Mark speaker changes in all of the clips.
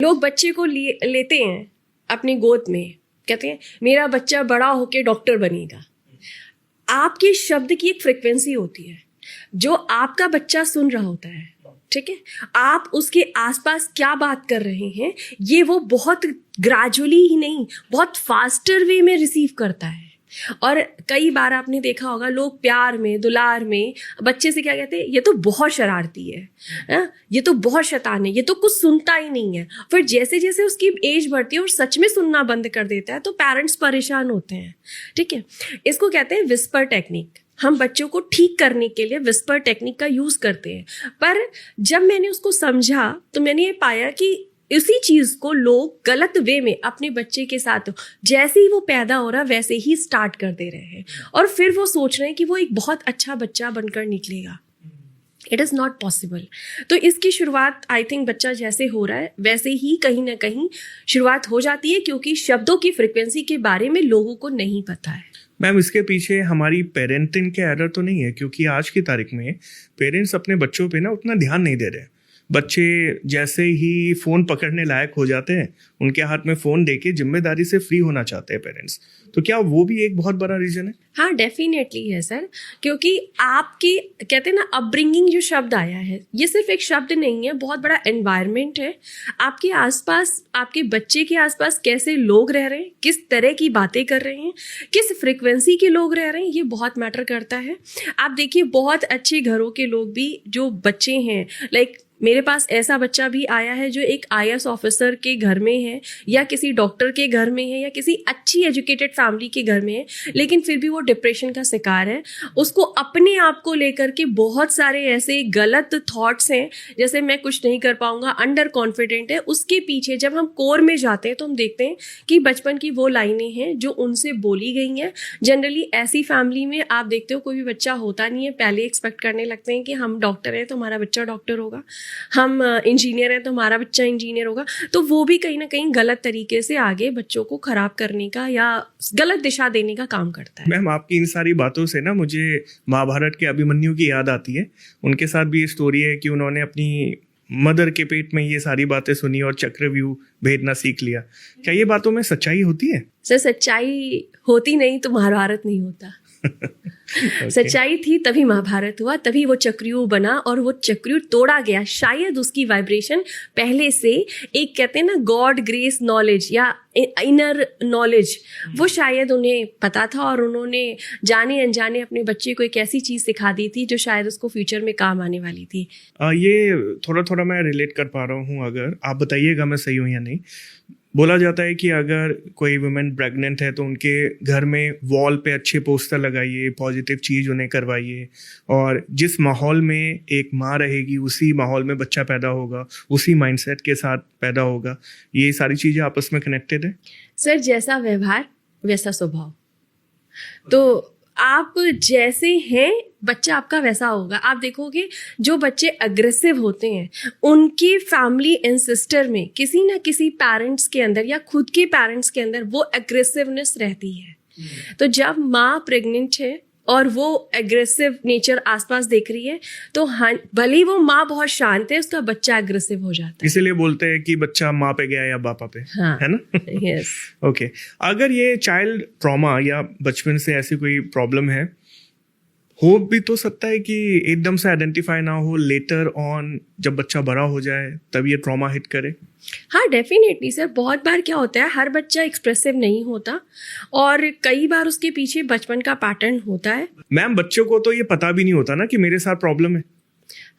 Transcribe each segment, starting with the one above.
Speaker 1: लोग बच्चे को लेते हैं अपनी गोद में, कहते हैं मेरा बच्चा बड़ा होके डॉक्टर बनेगा। आपके शब्द की एक फ्रिक्वेंसी होती है जो आपका बच्चा सुन रहा होता है, ठीक है। आप उसके आसपास क्या बात कर रहे हैं ये वो बहुत ग्रेजुअली ही नहीं, बहुत फास्टर वे में रिसीव करता है। और कई बार आपने देखा होगा लोग प्यार में, दुलार में बच्चे से क्या कहते हैं, ये तो बहुत शरारती है, ये तो बहुत शैतान है, ये तो कुछ सुनता ही नहीं है। फिर जैसे जैसे उसकी एज बढ़ती है और सच में सुनना बंद कर देता है तो पेरेंट्स परेशान होते हैं, ठीक है। इसको कहते हैं विस्पर टेक्निक। हम बच्चों को ठीक करने के लिए विस्पर टेक्निक का यूज करते हैं। पर जब मैंने उसको समझा तो मैंने ये पाया कि इसी चीज को लोग गलत वे में अपने बच्चे के साथ जैसे ही वो पैदा हो रहा वैसे ही स्टार्ट कर दे रहे हैं और फिर वो सोच रहे हैं कि वो एक बहुत अच्छा बच्चा बनकर निकलेगा। It is not possible. तो इसकी शुरुआत आई थिंक बच्चा जैसे हो रहा है वैसे ही कहीं ना कहीं शुरुआत हो जाती है, क्योंकि शब्दों की फ्रिक्वेंसी के बारे में लोगों को नहीं पता है।
Speaker 2: मैम, इसके पीछे हमारी पेरेंटिंग के एरर तो नहीं है? क्योंकि आज की तारीख में पेरेंट्स अपने बच्चों पे ना उतना ध्यान नहीं दे रहे। बच्चे जैसे ही फ़ोन पकड़ने लायक हो जाते हैं उनके हाथ में फ़ोन देके जिम्मेदारी से फ्री होना चाहते हैं पेरेंट्स। तो क्या वो भी एक बहुत बड़ा रीज़न है?
Speaker 1: हाँ, डेफिनेटली है सर, क्योंकि आपके कहते हैं ना अपब्रिंगिंग जो शब्द आया है ये सिर्फ एक शब्द नहीं है, बहुत बड़ा एनवायरनमेंट है। आपके आसपास, आपके बच्चे के आसपास कैसे लोग रह रहे हैं, किस तरह की बातें कर रहे हैं, किस फ्रिक्वेंसी के लोग रह रहे हैं, ये बहुत मैटर करता है। आप देखिए बहुत अच्छे घरों के लोग भी जो बच्चे हैं, लाइक मेरे पास ऐसा बच्चा भी आया है जो एक IAS ऑफिसर के घर में है या किसी डॉक्टर के घर में है या किसी अच्छी एजुकेटेड फैमिली के घर में है, लेकिन फिर भी वो डिप्रेशन का शिकार है। उसको अपने आप को लेकर के बहुत सारे ऐसे गलत थॉट्स हैं, जैसे मैं कुछ नहीं कर पाऊंगा, अंडर कॉन्फिडेंट है। उसके पीछे जब हम कोर में जाते हैं तो हम देखते हैं कि बचपन की वो लाइनें हैं जो उनसे बोली गई हैं। जनरली ऐसी फैमिली में आप देखते हो कोई भी बच्चा होता नहीं है, पहले एक्सपेक्ट करने लगते हैं कि हम डॉक्टर हैं तो हमारा बच्चा डॉक्टर होगा, हम इंजीनियर हैं तो हमारा बच्चा इंजीनियर होगा। तो वो भी कहीं ना कहीं गलत तरीके से आगे बच्चों को खराब करने का या गलत दिशा देने का काम करता है।
Speaker 2: मैम, आपकी इन सारी बातों से ना मुझे महाभारत के अभिमन्यु की याद आती है। उनके साथ भी ये स्टोरी है कि उन्होंने अपनी मदर के पेट में ये सारी बातें सुनी और चक्रव्यूह भेदना सीख लिया। क्या ये बातों में सच्चाई होती है?
Speaker 1: सर, सच्चाई होती नहीं तो महाभारत नहीं होता।
Speaker 2: Okay.
Speaker 1: सच्चाई थी तभी महाभारत हुआ, तभी वो चक्रव्यूह बना और वो चक्रव्यूह तोड़ा गया। शायद उसकी वाइब्रेशन पहले से एक कहते हैं ना गॉड ग्रेस नॉलेज या इनर नॉलेज, वो शायद उन्हें पता था और उन्होंने जाने अनजाने अपने बच्चे को एक ऐसी चीज सिखा दी थी जो शायद उसको फ्यूचर में काम आने वाली थी।
Speaker 2: ये थोड़ा थोड़ा मैं रिलेट कर पा रहा हूँ, अगर आप बताइएगा मैं सही हूँ या नहीं। बोला जाता है कि अगर कोई वुमेन प्रेग्नेंट है तो उनके घर में वॉल पे अच्छे पोस्टर लगाइए, पॉजिटिव चीज़ उन्हें करवाइए, और जिस माहौल में एक माँ रहेगी उसी माहौल में बच्चा पैदा होगा, उसी माइंडसेट के साथ पैदा होगा। ये सारी चीज़ें आपस में कनेक्टेड है?
Speaker 1: सर, जैसा व्यवहार वैसा स्वभाव। तो आप जैसे हैं बच्चा आपका वैसा होगा। आप देखोगे जो बच्चे अग्रेसिव होते हैं उनकी फैमिली एंसेस्टर में किसी ना किसी पेरेंट्स के अंदर या खुद के पेरेंट्स के अंदर वो अग्रेसिवनेस रहती है। तो जब माँ प्रेग्नेंट है और वो एग्रेसिव नेचर आसपास देख रही है तो भले ही वो माँ बहुत शांत है, उसका बच्चा एग्रेसिव हो जाता है।
Speaker 2: इसीलिए बोलते हैं कि बच्चा माँ पे गया या बापा पे,
Speaker 1: हाँ,
Speaker 2: है ना?
Speaker 1: यस।
Speaker 2: ओके, अगर ये चाइल्ड ट्रॉमा या बचपन से ऐसी कोई प्रॉब्लम है, हो भी तो सकता है कि एकदम से आइडेंटिफाई ना हो, लेटर ऑन जब बच्चा बड़ा हो जाए तब ये ट्रॉमा हिट करे।
Speaker 1: हाँ, डेफिनेटली सर। बहुत बार क्या होता है, हर बच्चा एक्सप्रेसिव नहीं होता और कई बार उसके पीछे बचपन का पैटर्न होता है।
Speaker 2: मैम, बच्चों को तो ये पता भी नहीं होता ना कि मेरे साथ प्रॉब्लम है।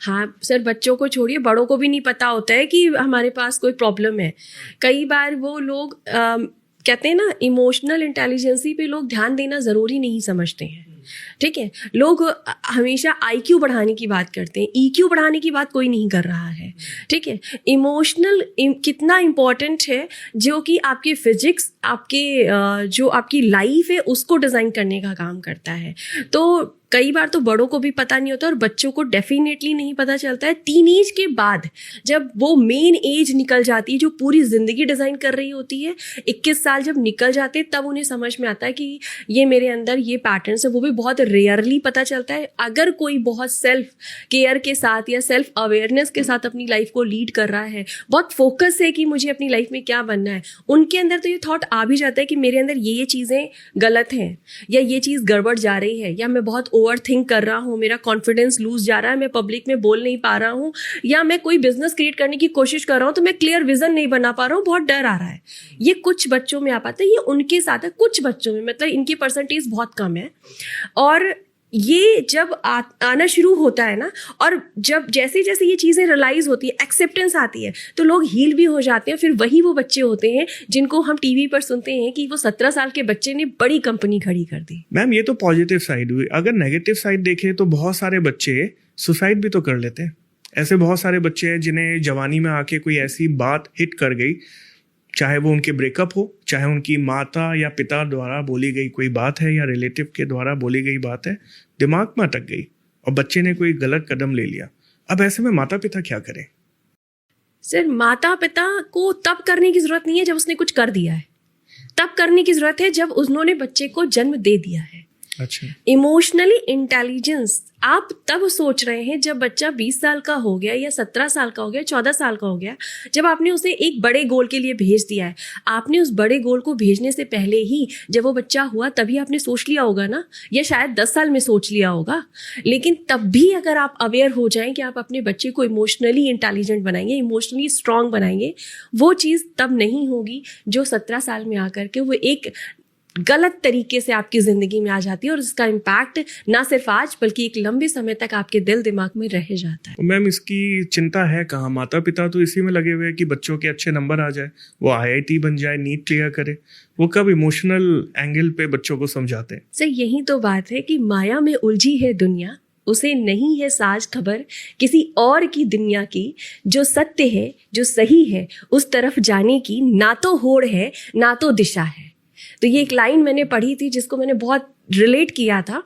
Speaker 1: हाँ सर, बच्चों को छोड़िए, बड़ों को भी नहीं पता होता है कि हमारे पास कोई प्रॉब्लम है। कई बार वो लोग कहते हैं ना इमोशनल इंटेलिजेंसी पे लोग ध्यान देना ज़रूरी नहीं समझते हैं, ठीक है। लोग हमेशा IQ बढ़ाने की बात करते हैं, EQ बढ़ाने की बात कोई नहीं कर रहा है, ठीक है। इमोशनल कितना इम्पोर्टेंट है जो कि आपके फिजिक्स, आपके जो आपकी लाइफ है उसको डिज़ाइन करने का काम करता है। तो कई बार तो बड़ों को भी पता नहीं होता और बच्चों को डेफिनेटली नहीं पता चलता है। टीनेज के बाद जब वो मेन एज निकल जाती है जो पूरी ज़िंदगी डिज़ाइन कर रही होती है, 21 साल जब निकल जाते हैं तब उन्हें समझ में आता है कि ये मेरे अंदर ये पैटर्न्स है। वो भी बहुत रेयरली पता चलता है। अगर कोई बहुत सेल्फ केयर के साथ या सेल्फ अवेयरनेस के साथ अपनी लाइफ को लीड कर रहा है, बहुत फोकस है कि मुझे अपनी लाइफ में क्या बनना है, उनके अंदर तो ये थॉट आ भी जाता है कि मेरे अंदर ये चीज़ें गलत हैं या ये चीज़ गड़बड़ जा रही है या मैं बहुत ओवर थिंक कर रहा हूँ, मेरा कॉन्फिडेंस लूज जा रहा है, मैं पब्लिक में बोल नहीं पा रहा हूँ, या मैं कोई बिजनेस क्रिएट करने की कोशिश कर रहा हूँ तो मैं क्लियर विजन नहीं बना पा रहा हूँ, बहुत डर आ रहा है। ये कुछ बच्चों में आ पाता है, ये उनके साथ है। कुछ बच्चों में, मतलब इनकी परसेंटेज बहुत कम है। और ये जब आना शुरू होता है ना, और जब जैसे जैसे ये चीज़ें रियलाइज होती है, एक्सेप्टेंस आती है, तो लोग हील भी हो जाते हैं। फिर वही वो बच्चे होते हैं जिनको हम टीवी पर सुनते हैं कि वो 17 साल के बच्चे ने बड़ी कंपनी खड़ी कर दी।
Speaker 2: मैम ये तो पॉजिटिव साइड हुई। अगर नेगेटिव साइड देखें तो बहुत सारे बच्चे सुसाइड भी तो कर लेते हैं। ऐसे बहुत सारे बच्चे हैं जिन्हें जवानी में आके कोई ऐसी बात हिट कर गई, चाहे वो उनके ब्रेकअप हो, चाहे उनकी माता या पिता द्वारा बोली गई कोई बात है या रिलेटिव के द्वारा बोली गई बात है, दिमाग में अटक गई और बच्चे ने कोई गलत कदम ले लिया। अब ऐसे में माता पिता क्या करें?
Speaker 1: सर, माता पिता को तब करने की जरूरत नहीं है जब उसने कुछ कर दिया है, तब करने की जरूरत है जब उन्होंने बच्चे को जन्म दे दिया है।
Speaker 2: अच्छा।
Speaker 1: इमोशनली इंटेलिजेंस आप तब सोच रहे हैं जब बच्चा 20 साल का हो गया या 17 साल का हो गया, 14 साल का हो गया, जब आपने उसे एक बड़े गोल के लिए भेज दिया है। आपने उस बड़े गोल को भेजने से पहले ही जब वो बच्चा हुआ तभी आपने सोच लिया होगा ना, या शायद 10 साल में सोच लिया होगा। लेकिन तब भी अगर आप अवेयर हो जाएं कि आप अपने बच्चे को इमोशनली इंटेलिजेंट बनाएंगे, इमोशनली स्ट्रांग बनाएंगे, वो चीज़ तब नहीं होगी जो 17 साल में आकर के वो एक गलत तरीके से आपकी ज़िंदगी में आ जाती है और इसका इम्पैक्ट ना सिर्फ आज बल्कि एक लंबे समय तक आपके दिल दिमाग में रह जाता है।
Speaker 2: मैम इसकी चिंता है कहाँ? माता पिता तो इसी में लगे हुए हैं कि बच्चों के अच्छे नंबर आ जाए, वो IIT बन जाए, नीट क्लियर करे। वो कब इमोशनल एंगल पे बच्चों को समझाते हैं?
Speaker 1: सर, यही तो बात है कि माया में उलझी है दुनिया, उसे नहीं है साज खबर किसी और की दुनिया की। जो सत्य है, जो सही है, उस तरफ जाने की ना तो होड़ है ना तो दिशा है। तो ये एक लाइन मैंने पढ़ी थी जिसको मैंने बहुत रिलेट किया था।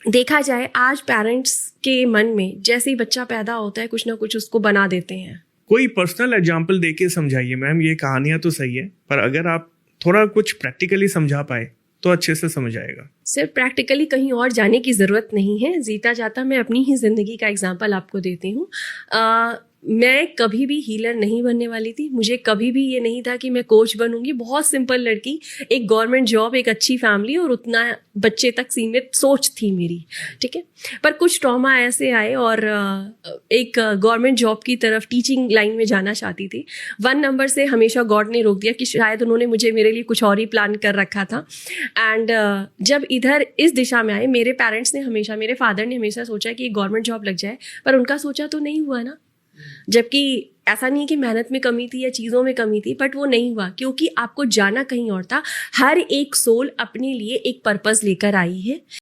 Speaker 1: देखा जाए आज पेरेंट्स के मन में जैसे ही बच्चा पैदा होता है कुछ ना कुछ उसको बना देते हैं।
Speaker 2: कोई पर्सनल एग्जाम्पल देके समझाइए मैम। ये कहानियां तो सही है पर अगर आप थोड़ा कुछ प्रैक्टिकली समझा पाए तो अच्छे से समझ आएगा।
Speaker 1: सिर्फ प्रैक्टिकली कहीं और जाने की ज़रूरत नहीं है। जीता जाता मैं अपनी ही ज़िंदगी का एग्जांपल आपको देती हूँ। मैं कभी भी हीलर नहीं बनने वाली थी। मुझे कभी भी ये नहीं था कि मैं कोच बनूंगी। बहुत सिंपल लड़की, एक गवर्नमेंट जॉब, एक अच्छी फैमिली और उतना बच्चे तक सीमित सोच थी मेरी, ठीक है। पर कुछ ट्रॉमा ऐसे आए और एक गवर्नमेंट जॉब की तरफ टीचिंग लाइन में जाना चाहती थी। 1 नंबर से हमेशा गॉड ने रोक दिया कि शायद उन्होंने मुझे मेरे लिए कुछ और ही प्लान कर रखा था। एंड जब इधर इस दिशा में आए, मेरे पेरेंट्स ने हमेशा, मेरे फादर ने हमेशा सोचा कि गवर्नमेंट जॉब लग जाए, पर उनका सोचा तो नहीं हुआ ना। जबकि ऐसा नहीं है कि मेहनत में कमी थी या चीज़ों में कमी थी, बट वो नहीं हुआ क्योंकि आपको जाना कहीं और था। हर एक सोल अपने लिए एक पर्पस लेकर आई है।